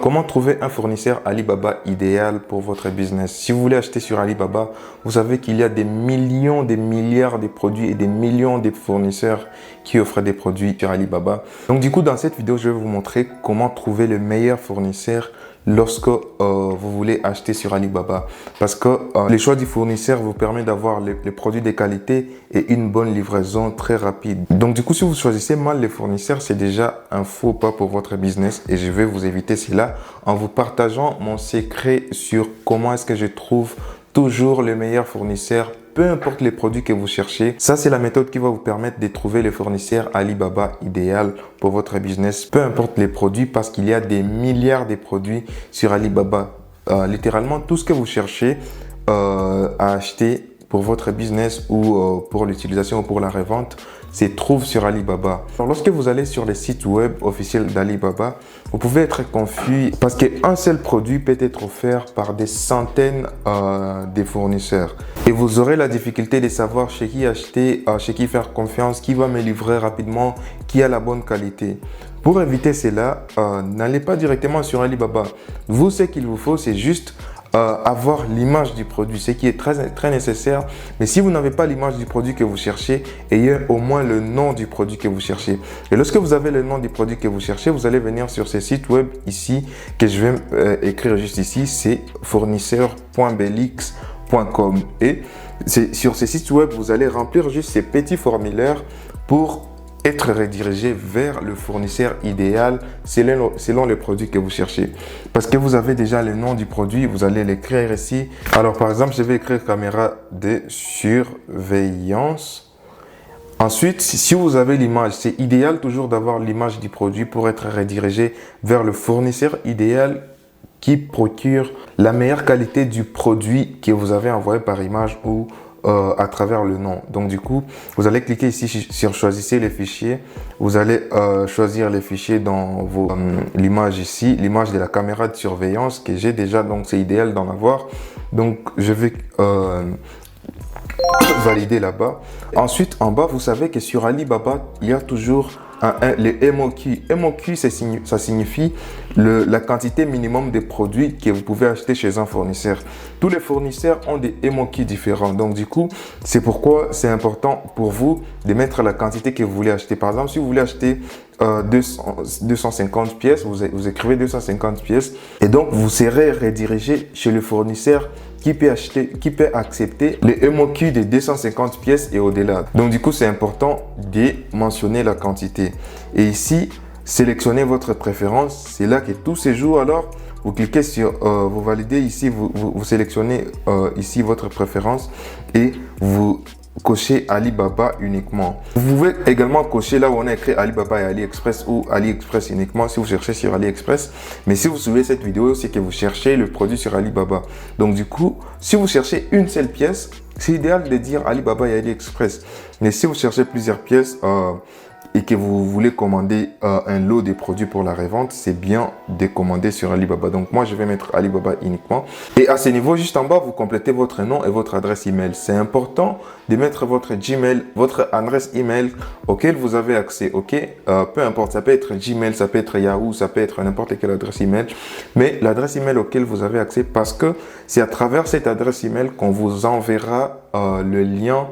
Comment trouver un fournisseur Alibaba idéal pour votre business? Si vous voulez acheter sur Alibaba, vous savez qu'il y a des millions, des milliards de produits et des millions de fournisseurs qui offrent des produits sur Alibaba. Donc du coup, dans cette vidéo, je vais vous montrer comment trouver le meilleur fournisseur lorsque vous voulez acheter sur Alibaba. Parce que le choix du fournisseur vous permet d'avoir les produits de qualité et une bonne livraison très rapide. Donc du coup, si vous choisissez mal les fournisseurs, c'est déjà un faux pas pour votre business et je vais vous éviter cela en vous partageant mon secret sur comment est-ce que je trouve toujours le meilleur fournisseur, peu importe les produits que vous cherchez. Ça, c'est la méthode qui va vous permettre de trouver le fournisseur Alibaba idéal pour votre business, peu importe les produits, parce qu'il y a des milliards de produits sur Alibaba. Littéralement, tout ce que vous cherchez à acheter pour votre business ou pour l'utilisation ou pour la revente, se trouve sur Alibaba. Alors, lorsque vous allez sur les sites web officiels d'Alibaba, vous pouvez être confus parce qu'un seul produit peut être offert par des centaines de fournisseurs. Et vous aurez la difficulté de savoir chez qui acheter, chez qui faire confiance, qui va me livrer rapidement, qui a la bonne qualité. Pour éviter cela, n'allez pas directement sur Alibaba. Vous, ce qu'il vous faut, c'est juste avoir l'image du produit, ce qui est très nécessaire. Mais si vous n'avez pas l'image du produit que vous cherchez, ayez au moins le nom du produit que vous cherchez. Et lorsque vous avez le nom du produit que vous cherchez, vous allez venir sur ce site web ici, que je vais écrire juste ici, c'est fournisseur.belix.com. Et sur ce site web, vous allez remplir juste ces petits formulaires pour être redirigé vers le fournisseur idéal selon le produit que vous cherchez. Parce que vous avez déjà le nom du produit, vous allez l'écrire ici. Alors par exemple, je vais écrire caméra de surveillance. Ensuite, si vous avez l'image, c'est idéal toujours d'avoir l'image du produit pour être redirigé vers le fournisseur idéal qui procure la meilleure qualité du produit que vous avez envoyé par image ou à travers le nom. Donc du coup, vous allez cliquer ici sur choisissez les fichiers. Vous allez choisir les fichiers dans l'image ici, l'image de la caméra de surveillance que j'ai déjà, donc c'est idéal d'en avoir. Donc je vais valider là-bas. Ensuite, en bas, vous savez que sur Alibaba, il y a toujours les MOQ. MOQ, ça signifie la quantité minimum de produits que vous pouvez acheter chez un fournisseur. Tous les fournisseurs ont des MOQ différents. Donc, du coup, c'est pourquoi c'est important pour vous de mettre la quantité que vous voulez acheter. Par exemple, si vous voulez acheter 250 pièces, vous écrivez 250 pièces et donc vous serez redirigé chez le fournisseur qui peut accepter les MOQ de 250 pièces et au-delà. Donc du coup, c'est important de mentionner la quantité. Et ici, sélectionnez votre préférence. C'est là que tout se joue. Alors, vous cliquez sur, vous validez ici, vous sélectionnez ici votre préférence et vous cochez Alibaba uniquement. Vous pouvez également cocher là où on a écrit Alibaba et AliExpress ou AliExpress uniquement si vous cherchez sur AliExpress. Mais si vous suivez cette vidéo, c'est que vous cherchez le produit sur Alibaba. Donc du coup, si vous cherchez une seule pièce, c'est idéal de dire Alibaba et AliExpress. Mais si vous cherchez plusieurs pièces et que vous voulez commander un lot de produits pour la revente, c'est bien de commander sur Alibaba. Donc moi, je vais mettre Alibaba uniquement. Et à ce niveau, juste en bas, vous complétez votre nom et votre adresse email. C'est important de mettre votre Gmail, votre adresse email auquel vous avez accès. Ok, peu importe, ça peut être Gmail, ça peut être Yahoo, ça peut être n'importe quelle adresse email. Mais l'adresse email auquel vous avez accès, parce que c'est à travers cette adresse email qu'on vous enverra le lien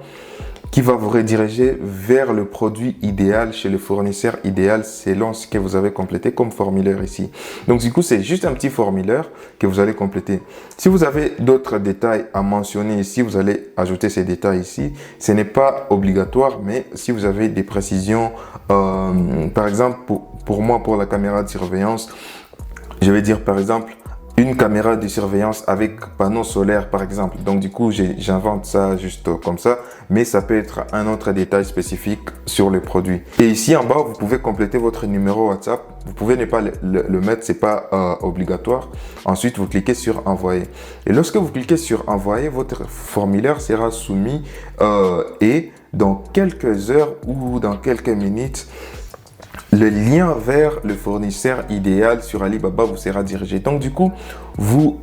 qui va vous rediriger vers le produit idéal chez le fournisseur idéal selon ce que vous avez complété comme formulaire ici. Donc du coup, c'est juste un petit formulaire que vous allez compléter. Si vous avez d'autres détails à mentionner ici, vous allez ajouter ces détails ici. Ce n'est pas obligatoire, mais si vous avez des précisions, par exemple, pour moi, pour la caméra de surveillance, je vais dire par exemple, une caméra de surveillance avec panneau solaire par exemple. Donc du coup, j'invente ça juste comme ça, mais ça peut être un autre détail spécifique sur le produit. Et ici en bas, vous pouvez compléter votre numéro WhatsApp. Vous pouvez ne pas le mettre, c'est pas obligatoire. Ensuite, vous cliquez sur envoyer. Et lorsque vous cliquez sur envoyer, votre formulaire sera soumis et dans quelques heures ou dans quelques minutes, le lien vers le fournisseur idéal sur Alibaba vous sera dirigé. Donc du coup, vous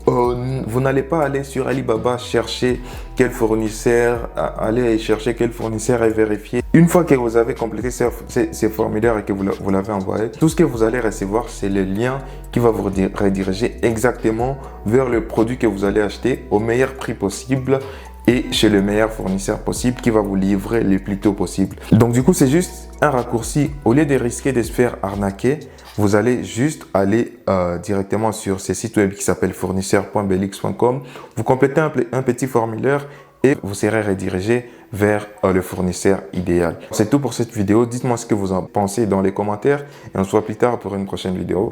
n'allez pas aller sur Alibaba chercher quel fournisseur, aller chercher quel fournisseur et vérifier. Une fois que vous avez complété ces formulaires et que vous l'avez envoyé, tout ce que vous allez recevoir, c'est le lien qui va vous rediriger exactement vers le produit que vous allez acheter au meilleur prix possible et chez le meilleur fournisseur possible qui va vous livrer le plus tôt possible. Donc du coup, c'est juste un raccourci. Au lieu de risquer de se faire arnaquer, vous allez juste aller directement sur ce site web qui s'appelle fournisseur.belix.com. Vous complétez un petit formulaire et vous serez redirigé vers le fournisseur idéal. C'est tout pour cette vidéo. Dites-moi ce que vous en pensez dans les commentaires et on se voit plus tard pour une prochaine vidéo.